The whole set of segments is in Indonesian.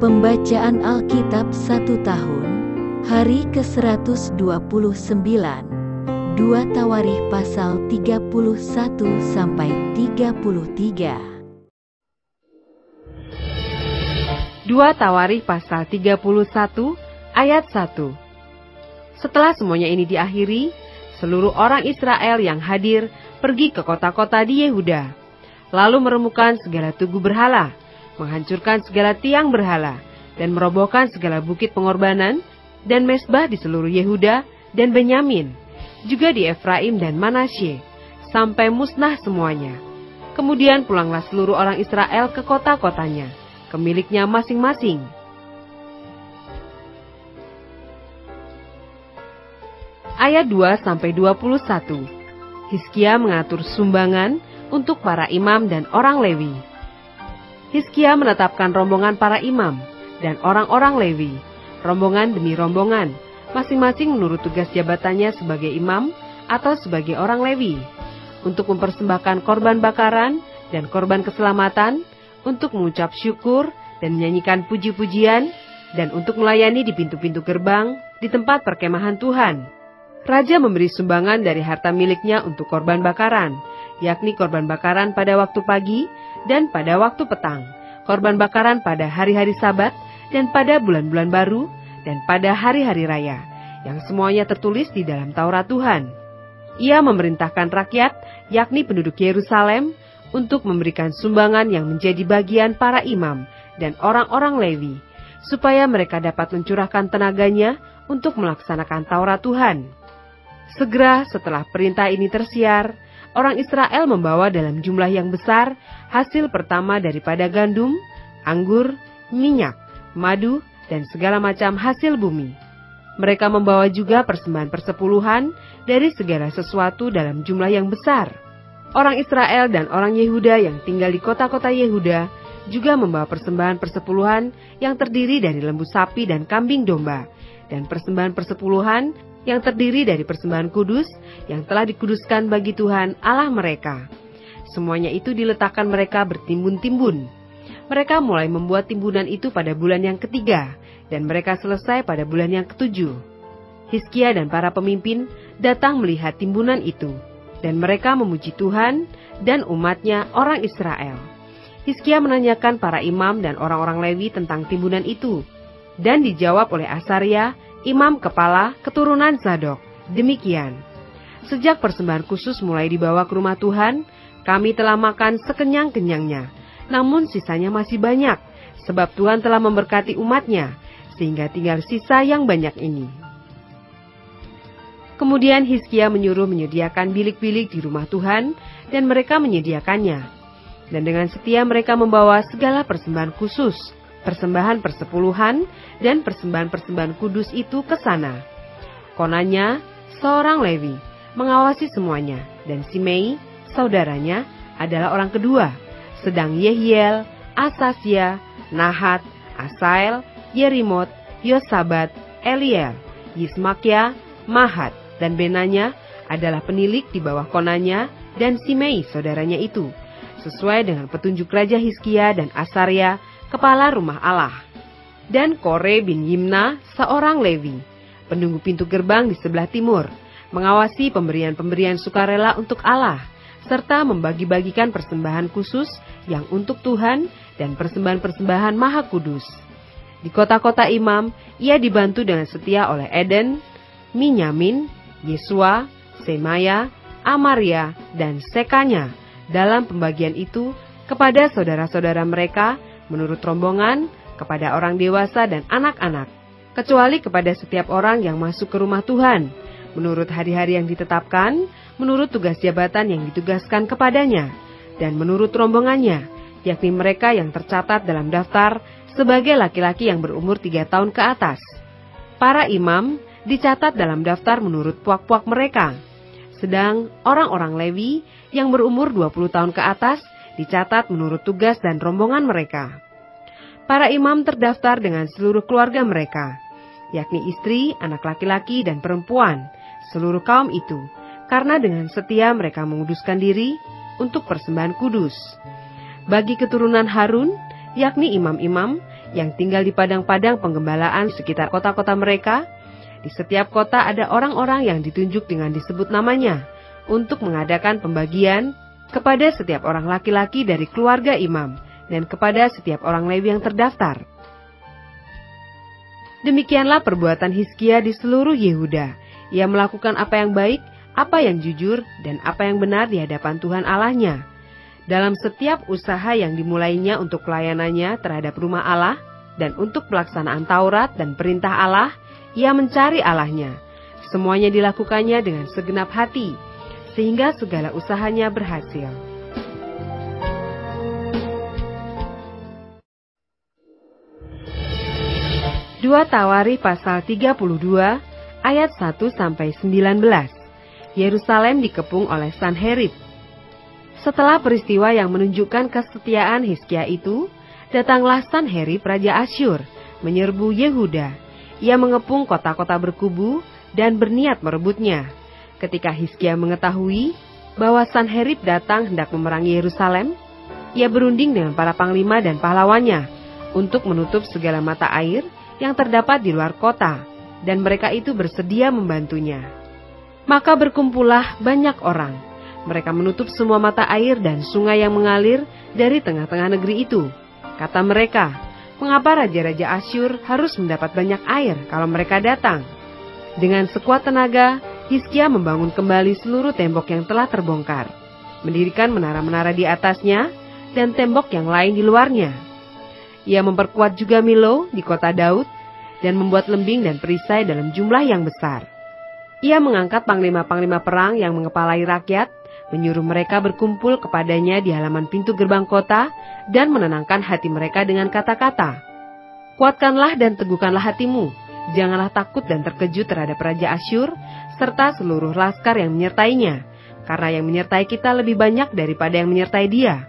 Pembacaan Alkitab 1 tahun, hari ke-129, 2 Tawarikh pasal 31-33. 2 Tawarikh pasal 31 ayat 1. Setelah semuanya ini diakhiri, seluruh orang Israel yang hadir pergi ke kota-kota di Yehuda, lalu meremukkan segala tugu berhala, menghancurkan segala tiang berhala, dan merobohkan segala bukit pengorbanan dan mezbah di seluruh Yehuda dan Benyamin, juga di Efraim dan Manasye, sampai musnah semuanya. Kemudian pulanglah seluruh orang Israel ke kota-kotanya, ke miliknya masing-masing. Ayat 2-21. Hizkia mengatur sumbangan untuk para imam dan orang Lewi. Hizkia menetapkan rombongan para imam dan orang-orang Lewi, rombongan demi rombongan, masing-masing menurut tugas jabatannya sebagai imam atau sebagai orang Lewi, untuk mempersembahkan korban bakaran dan korban keselamatan, untuk mengucap syukur dan menyanyikan puji-pujian, dan untuk melayani di pintu-pintu gerbang di tempat perkemahan Tuhan. Raja memberi sumbangan dari harta miliknya untuk korban bakaran, yakni korban bakaran pada waktu pagi dan pada waktu petang, korban bakaran pada hari-hari Sabat dan pada bulan-bulan baru dan pada hari-hari raya, yang semuanya tertulis di dalam Taurat Tuhan. Ia memerintahkan rakyat, yakni penduduk Yerusalem, untuk memberikan sumbangan yang menjadi bagian para imam dan orang-orang Lewi, supaya mereka dapat mencurahkan tenaganya untuk melaksanakan Taurat Tuhan. Segera setelah perintah ini tersiar, orang Israel membawa dalam jumlah yang besar hasil pertama daripada gandum, anggur, minyak, madu, dan segala macam hasil bumi. Mereka membawa juga persembahan persepuluhan dari segala sesuatu dalam jumlah yang besar. Orang Israel dan orang Yehuda yang tinggal di kota-kota Yehuda juga membawa persembahan persepuluhan yang terdiri dari lembu sapi dan kambing domba, dan persembahan persepuluhan yang terdiri dari persembahan kudus yang telah dikuduskan bagi Tuhan Allah mereka. Semuanya itu diletakkan mereka bertimbun-timbun. Mereka mulai membuat timbunan itu pada bulan yang ketiga, dan mereka selesai pada bulan yang ketujuh. Hizkia dan para pemimpin datang melihat timbunan itu, dan mereka memuji Tuhan dan umatnya orang Israel. Hizkia menanyakan para imam dan orang-orang Lewi tentang timbunan itu, dan dijawab oleh Asaria, imam kepala keturunan Zadok, demikian: sejak persembahan khusus mulai dibawa ke rumah Tuhan, kami telah makan sekenyang-kenyangnya, namun sisanya masih banyak, sebab Tuhan telah memberkati umatnya, sehingga tinggal sisa yang banyak ini. Kemudian Hizkia menyuruh menyediakan bilik-bilik di rumah Tuhan, dan mereka menyediakannya. Dan dengan setia mereka membawa segala persembahan khusus, persembahan persepuluhan, dan persembahan-persembahan kudus itu ke sana. Konanya, seorang Lewi, mengawasi semuanya, dan Simei, saudaranya, adalah orang kedua, sedang Yehiel, Asasya, Nahat, Asael, Yerimot, Yosabat, Eliel, Yismakia, Mahat, dan Benanya adalah penilik di bawah Konanya dan Simei saudaranya itu, sesuai dengan petunjuk Raja Hizkia dan Asaria, kepala rumah Allah. Dan Kore bin Yimna, seorang Lewi, penunggu pintu gerbang di sebelah timur, mengawasi pemberian-pemberian sukarela untuk Allah, serta membagi-bagikan persembahan khusus yang untuk Tuhan dan persembahan-persembahan maha kudus. Di kota-kota imam, ia dibantu dengan setia oleh Eden, Minyamin, Yesua, Semaya, Amaria, dan Sekanya dalam pembagian itu kepada saudara-saudara mereka menurut rombongan, kepada orang dewasa dan anak-anak, kecuali kepada setiap orang yang masuk ke rumah Tuhan, menurut hari-hari yang ditetapkan, menurut tugas jabatan yang ditugaskan kepadanya, dan menurut rombongannya, yakni mereka yang tercatat dalam daftar sebagai laki-laki yang berumur 3 tahun ke atas. Para imam dicatat dalam daftar menurut puak-puak mereka, sedang orang-orang Lewi yang berumur 20 tahun ke atas dicatat menurut tugas dan rombongan mereka. Para imam terdaftar dengan seluruh keluarga mereka, yakni istri, anak laki-laki, dan perempuan, seluruh kaum itu, karena dengan setia mereka menguduskan diri untuk persembahan kudus. Bagi keturunan Harun, yakni imam-imam yang tinggal di padang-padang penggembalaan di sekitar kota-kota mereka. Di setiap kota ada orang-orang yang ditunjuk dengan disebut namanya untuk mengadakan pembagian kepada setiap orang laki-laki dari keluarga imam dan kepada setiap orang Lewi yang terdaftar. Demikianlah perbuatan Hizkia di seluruh Yehuda. Ia melakukan apa yang baik, apa yang jujur, dan apa yang benar di hadapan Tuhan Allahnya. Dalam setiap usaha yang dimulainya untuk pelayanannya terhadap rumah Allah dan untuk pelaksanaan Taurat dan perintah Allah, ia mencari Allahnya. Semuanya dilakukannya dengan segenap hati, sehingga segala usahanya berhasil. Dua Tawarikh pasal 32 ayat 1-19. Yerusalem dikepung oleh Sanherib. Setelah peristiwa yang menunjukkan kesetiaan Hizkia itu, datanglah Sanherib Raja Asyur menyerbu Yehuda. Ia mengepung kota-kota berkubu dan berniat merebutnya. Ketika Hizkia mengetahui bahwa Sanherib datang hendak memerangi Yerusalem, ia berunding dengan para panglima dan pahlawannya untuk menutup segala mata air yang terdapat di luar kota, dan mereka itu bersedia membantunya. Maka berkumpullah banyak orang. Mereka menutup semua mata air dan sungai yang mengalir dari tengah-tengah negeri itu. Kata mereka, "Mengapa raja-raja Asyur harus mendapat banyak air kalau mereka datang?" Dengan sekuat tenaga, Hizkia membangun kembali seluruh tembok yang telah terbongkar, mendirikan menara-menara di atasnya dan tembok yang lain di luarnya. Ia memperkuat juga Milo di kota Daud dan membuat lembing dan perisai dalam jumlah yang besar. Ia mengangkat panglima-panglima perang yang mengepalai rakyat, menyuruh mereka berkumpul kepadanya di halaman pintu gerbang kota dan menenangkan hati mereka dengan kata-kata, "Kuatkanlah dan teguhkanlah hatimu, janganlah takut dan terkejut terhadap Raja Asyur serta seluruh laskar yang menyertainya, karena yang menyertai kita lebih banyak daripada yang menyertai dia.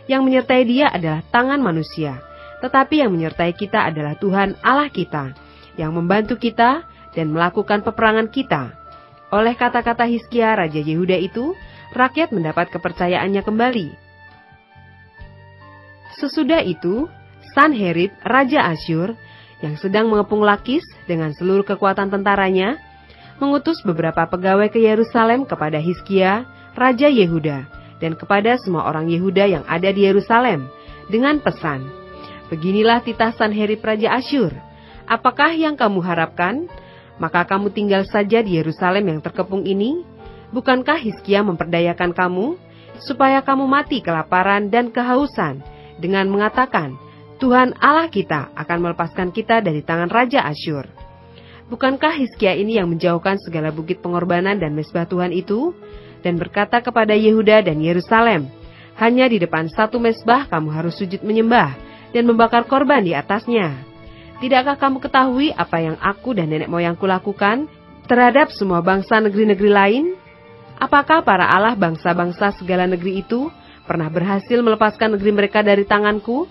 Yang menyertai dia adalah tangan manusia, tetapi yang menyertai kita adalah Tuhan Allah kita, yang membantu kita dan melakukan peperangan kita." Oleh kata-kata Hizkia Raja Yehuda itu, rakyat mendapat kepercayaannya kembali. Sesudah itu, Sanherib Raja Asyur yang sedang mengepung Lakis dengan seluruh kekuatan tentaranya, mengutus beberapa pegawai ke Yerusalem kepada Hizkia Raja Yehuda dan kepada semua orang Yehuda yang ada di Yerusalem dengan pesan, "Beginilah titah Sanherib Raja Asyur. Apakah yang kamu harapkan? Maka kamu tinggal saja di Yerusalem yang terkepung ini. Bukankah Hizkia memperdayakan kamu, supaya kamu mati kelaparan dan kehausan, dengan mengatakan, Tuhan Allah kita akan melepaskan kita dari tangan Raja Asyur? Bukankah Hizkia ini yang menjauhkan segala bukit pengorbanan dan mezbah Tuhan itu, dan berkata kepada Yehuda dan Yerusalem, hanya di depan satu mezbah kamu harus sujud menyembah, dan membakar korban di atasnya. Tidakkah kamu ketahui apa yang aku dan nenek moyangku lakukan terhadap semua bangsa negeri-negeri lain? Apakah para Allah bangsa-bangsa segala negeri itu pernah berhasil melepaskan negeri mereka dari tanganku?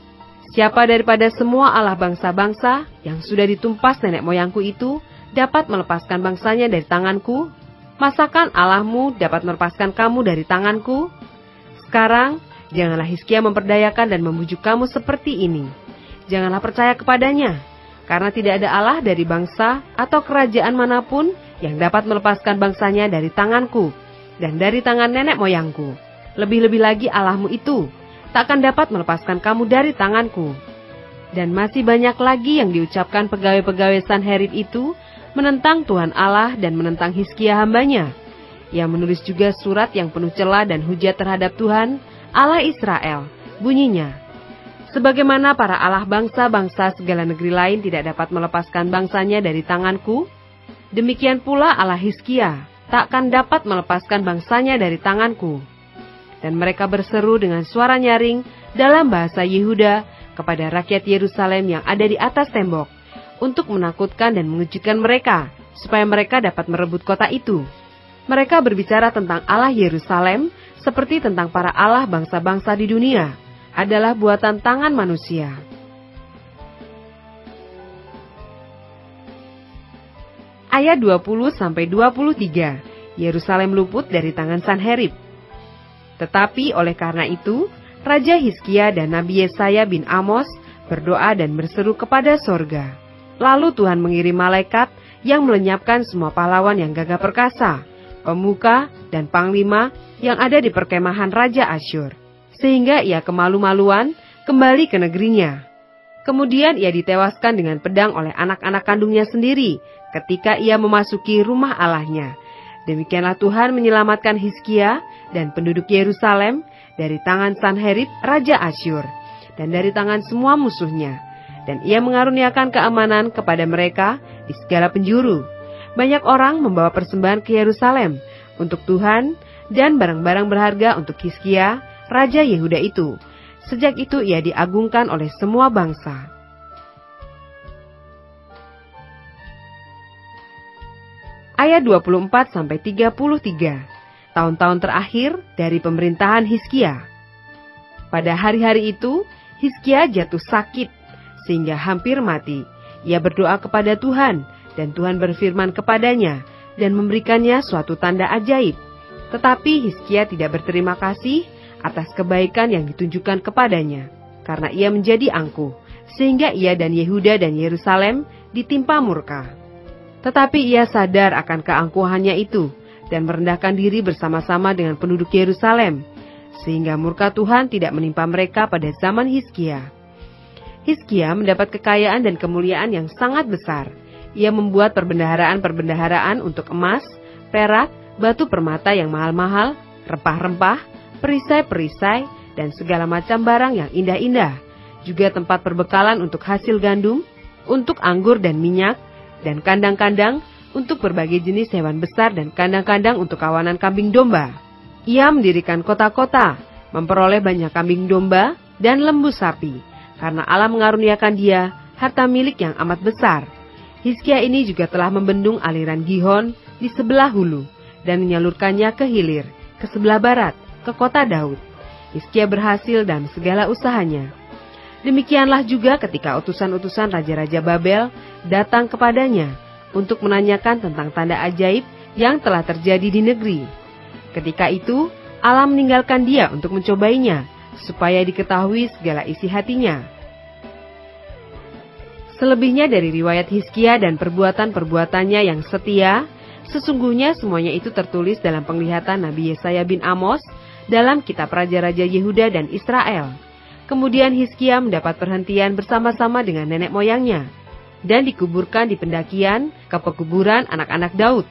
Siapa daripada semua Allah bangsa-bangsa yang sudah ditumpas nenek moyangku itu dapat melepaskan bangsanya dari tanganku? Masakan Allahmu dapat melepaskan kamu dari tanganku? Sekarang, janganlah Hizkia memperdayakan dan membujuk kamu seperti ini. Janganlah percaya kepadanya, karena tidak ada Allah dari bangsa atau kerajaan manapun yang dapat melepaskan bangsanya dari tanganku dan dari tangan nenek moyangku. Lebih-lebih lagi Allahmu itu takkan dapat melepaskan kamu dari tanganku." Dan masih banyak lagi yang diucapkan pegawai-pegawai Sanherib itu menentang Tuhan Allah dan menentang Hizkia hambanya. Ia menulis juga surat yang penuh cela dan hujat terhadap Tuhan Allah Israel. Bunyinya, "Sebagaimana para Allah bangsa-bangsa segala negeri lain tidak dapat melepaskan bangsanya dari tanganku, demikian pula Allah Hizkia takkan dapat melepaskan bangsanya dari tanganku." Dan mereka berseru dengan suara nyaring dalam bahasa Yehuda kepada rakyat Yerusalem yang ada di atas tembok, untuk menakutkan dan mengejutkan mereka, supaya mereka dapat merebut kota itu. Mereka berbicara tentang Allah Yerusalem seperti tentang para Allah bangsa-bangsa di dunia, adalah buatan tangan manusia. Ayat 20-23, Yerusalem luput dari tangan Sanherib. Tetapi oleh karena itu, Raja Hizkia dan Nabi Yesaya bin Amos berdoa dan berseru kepada sorga. Lalu Tuhan mengirim malaikat yang melenyapkan semua pahlawan yang gagah perkasa, pemuka dan panglima yang ada di perkemahan Raja Asyur, sehingga ia kemalu-maluan kembali ke negerinya. Kemudian ia ditewaskan dengan pedang oleh anak-anak kandungnya sendiri ketika ia memasuki rumah Allahnya. Demikianlah Tuhan menyelamatkan Hizkia dan penduduk Yerusalem dari tangan Sanherib Raja Asyur dan dari tangan semua musuhnya. Dan ia mengaruniakan keamanan kepada mereka di segala penjuru. Banyak orang membawa persembahan ke Yerusalem untuk Tuhan dan barang-barang berharga untuk Hizkia, Raja Yehuda itu. Sejak itu ia diagungkan oleh semua bangsa. Ayat 24-33, tahun-tahun terakhir dari pemerintahan Hizkia. Pada hari-hari itu, Hizkia jatuh sakit, sehingga hampir mati. Ia berdoa kepada Tuhan, dan Tuhan berfirman kepadanya, dan memberikannya suatu tanda ajaib. Tetapi Hizkia tidak berterima kasih atas kebaikan yang ditunjukkan kepadanya, karena ia menjadi angkuh, sehingga ia dan Yehuda dan Yerusalem ditimpa murka. Tetapi ia sadar akan keangkuhannya itu, dan merendahkan diri bersama-sama dengan penduduk Yerusalem, sehingga murka Tuhan tidak menimpa mereka pada zaman Hizkia. Hizkia mendapat kekayaan dan kemuliaan yang sangat besar. Ia membuat perbendaharaan-perbendaharaan untuk emas, perak, batu permata yang mahal-mahal, rempah-rempah, perisai-perisai, dan segala macam barang yang indah-indah. Juga tempat perbekalan untuk hasil gandum, untuk anggur dan minyak, dan kandang-kandang untuk berbagai jenis hewan besar dan kandang-kandang untuk kawanan kambing domba. Ia mendirikan kota-kota, memperoleh banyak kambing domba dan lembu sapi, karena Allah mengaruniakan dia harta milik yang amat besar. Hizkia ini juga telah membendung aliran Gihon di sebelah hulu, dan menyalurkannya ke hilir, ke sebelah barat, ke kota Daud. Hizkia berhasil dalam segala usahanya. Demikianlah juga ketika utusan-utusan raja-raja Babel datang kepadanya untuk menanyakan tentang tanda ajaib yang telah terjadi di negeri. Ketika itu, Allah meninggalkan dia untuk mencobainya, supaya diketahui segala isi hatinya. Selebihnya dari riwayat Hizkia dan perbuatan-perbuatannya yang setia, sesungguhnya semuanya itu tertulis dalam penglihatan Nabi Yesaya bin Amos dalam kitab Raja-Raja Yehuda dan Israel. Kemudian Hizkia mendapat perhentian bersama-sama dengan nenek moyangnya, dan dikuburkan di pendakian ke pekuburan anak-anak Daud.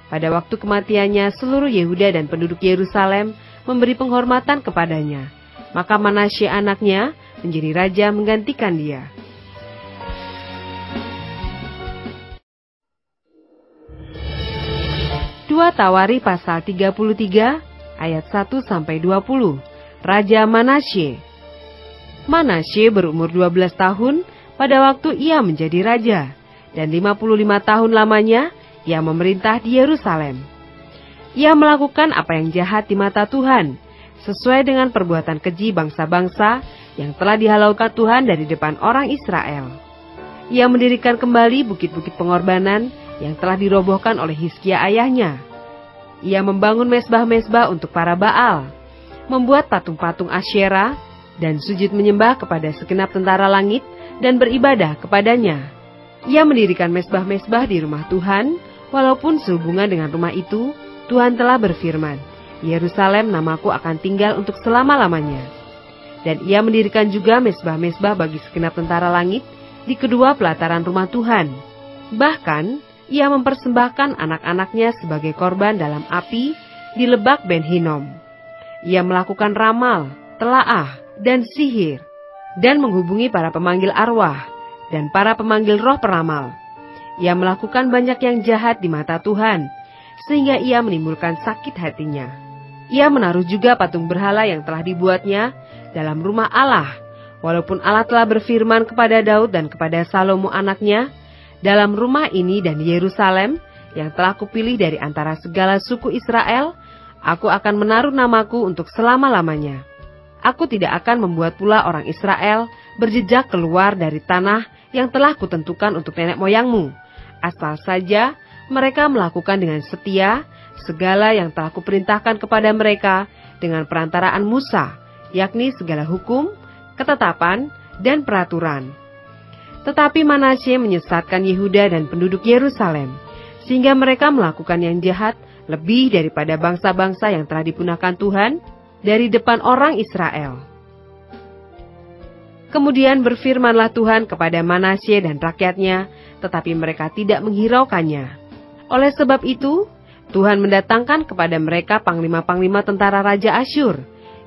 Pada waktu kematiannya, seluruh Yehuda dan penduduk Yerusalem memberi penghormatan kepadanya. Maka Manasye anaknya menjadi raja menggantikan dia. Dua Tawari pasal 33 ayat 1-20. Raja Manasye. Manasye berumur 12 tahun pada waktu ia menjadi raja, dan 55 tahun lamanya ia memerintah di Yerusalem. Ia melakukan apa yang jahat di mata Tuhan, sesuai dengan perbuatan keji bangsa-bangsa yang telah dihalaukan Tuhan dari depan orang Israel. Ia mendirikan kembali bukit-bukit pengorbanan yang telah dirobohkan oleh Hizkia ayahnya. Ia membangun mesbah-mesbah untuk para Baal, membuat patung-patung Asyera, dan sujud menyembah kepada segenap tentara langit dan beribadah kepadanya. Ia mendirikan mesbah-mesbah di rumah Tuhan, walaupun sehubungan dengan rumah itu, Tuhan telah berfirman, Yerusalem namaku akan tinggal untuk selama-lamanya. Dan ia mendirikan juga mesbah-mesbah bagi segenap tentara langit di kedua pelataran rumah Tuhan. Bahkan, ia mempersembahkan anak-anaknya sebagai korban dalam api di lebak Ben Hinnom. Ia melakukan ramal, telaah, dan sihir, dan menghubungi para pemanggil arwah dan para pemanggil roh peramal. Ia melakukan banyak yang jahat di mata Tuhan, sehingga ia menimbulkan sakit hatinya. Ia menaruh juga patung berhala yang telah dibuatnya dalam rumah Allah, walaupun Allah telah berfirman kepada Daud dan kepada Salomo anaknya, dalam rumah ini dan di Yerusalem, yang telah kupilih dari antara segala suku Israel, aku akan menaruh namaku untuk selama-lamanya. Aku tidak akan membuat pula orang Israel berjejak keluar dari tanah yang telah kutentukan untuk nenek moyangmu, asal saja mereka melakukan dengan setia segala yang telah kuperintahkan kepada mereka dengan perantaraan Musa, yakni segala hukum, ketetapan, dan peraturan. Tetapi Manasye menyesatkan Yehuda dan penduduk Yerusalem, sehingga mereka melakukan yang jahat lebih daripada bangsa-bangsa yang telah dipunahkan Tuhan dari depan orang Israel. Kemudian berfirmanlah Tuhan kepada Manasye dan rakyatnya, tetapi mereka tidak menghiraukannya. Oleh sebab itu, Tuhan mendatangkan kepada mereka panglima-panglima tentara Raja Asyur,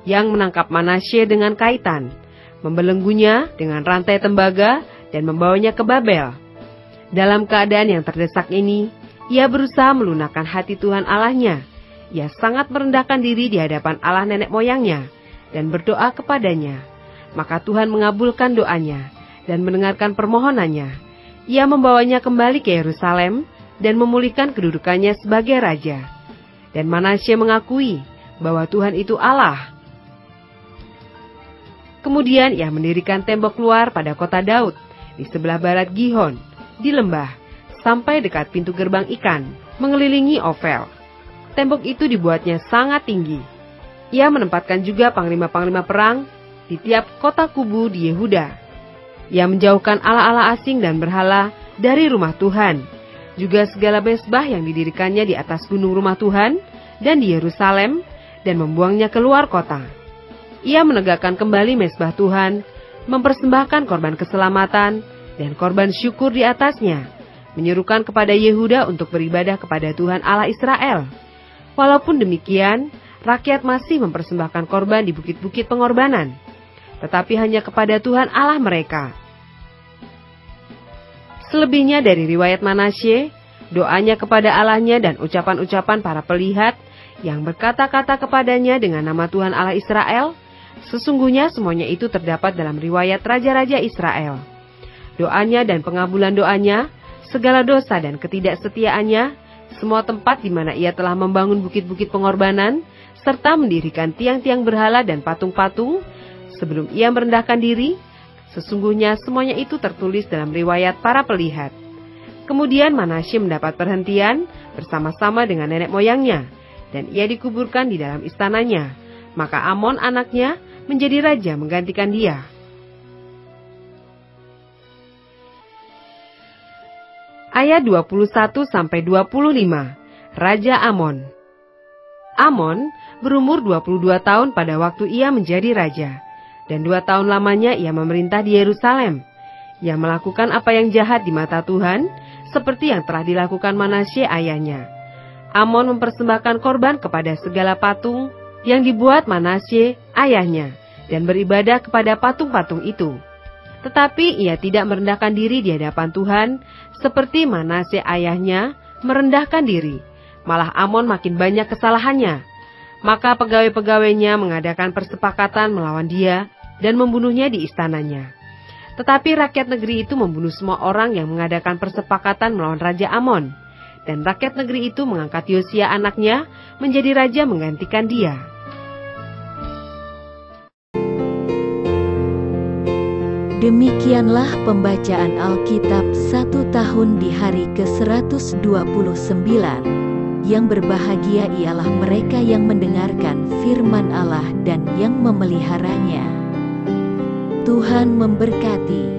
yang menangkap Manasye dengan kaitan, membelenggunya dengan rantai tembaga, dan membawanya ke Babel. Dalam keadaan yang terdesak ini, ia berusaha melunakkan hati Tuhan Allahnya. Ia sangat merendahkan diri di hadapan Allah nenek moyangnya, dan berdoa kepadanya. Maka Tuhan mengabulkan doanya, dan mendengarkan permohonannya. Ia membawanya kembali ke Yerusalem, dan memulihkan kedudukannya sebagai raja. Dan Manasye mengakui bahwa Tuhan itu Allah. Kemudian ia mendirikan tembok luar pada kota Daud, di sebelah barat Gihon, di lembah, sampai dekat pintu gerbang ikan, mengelilingi Ofel. Tembok itu dibuatnya sangat tinggi. Ia menempatkan juga panglima-panglima perang di tiap kota kubu di Yehuda. Ia menjauhkan ala-ala asing dan berhala dari rumah Tuhan, juga segala mezbah yang didirikannya di atas gunung rumah Tuhan dan di Yerusalem, dan membuangnya keluar kota. Ia menegakkan kembali mezbah Tuhan, mempersembahkan korban keselamatan dan korban syukur di atasnya, menyerukan kepada Yehuda untuk beribadah kepada Tuhan Allah Israel. Walaupun demikian, rakyat masih mempersembahkan korban di bukit-bukit pengorbanan, tetapi hanya kepada Tuhan Allah mereka. Selebihnya dari riwayat Manasye, doanya kepada Allahnya dan ucapan-ucapan para pelihat yang berkata-kata kepadanya dengan nama Tuhan Allah Israel, sesungguhnya semuanya itu terdapat dalam riwayat Raja-Raja Israel. Doanya dan pengabulan doanya, segala dosa dan ketidaksetiaannya, semua tempat di mana ia telah membangun bukit-bukit pengorbanan, serta mendirikan tiang-tiang berhala dan patung-patung, sebelum ia merendahkan diri, sesungguhnya semuanya itu tertulis dalam riwayat para pelihat. Kemudian Manasye mendapat perhentian bersama-sama dengan nenek moyangnya, dan ia dikuburkan di dalam istananya. Maka Amon anaknya menjadi raja menggantikan dia. Ayat 21-25, Raja Amon. Amon berumur 22 tahun pada waktu ia menjadi raja, dan 2 tahun lamanya ia memerintah di Yerusalem. Ia melakukan apa yang jahat di mata Tuhan, seperti yang telah dilakukan Manasye ayahnya. Amon mempersembahkan korban kepada segala patung yang dibuat Manasye ayahnya, dan beribadah kepada patung-patung itu. Tetapi ia tidak merendahkan diri di hadapan Tuhan, seperti Manasye ayahnya merendahkan diri. Malah Amon makin banyak kesalahannya. Maka pegawai-pegawainya mengadakan persepakatan melawan dia, dan membunuhnya di istananya. Tetapi rakyat negeri itu membunuh semua orang yang mengadakan persepakatan melawan Raja Amon. Dan rakyat negeri itu mengangkat Yosia anaknya menjadi raja menggantikan dia. Demikianlah pembacaan Alkitab 1 tahun di hari ke-129. Yang berbahagia ialah mereka yang mendengarkan firman Allah dan yang memeliharanya. Tuhan memberkati.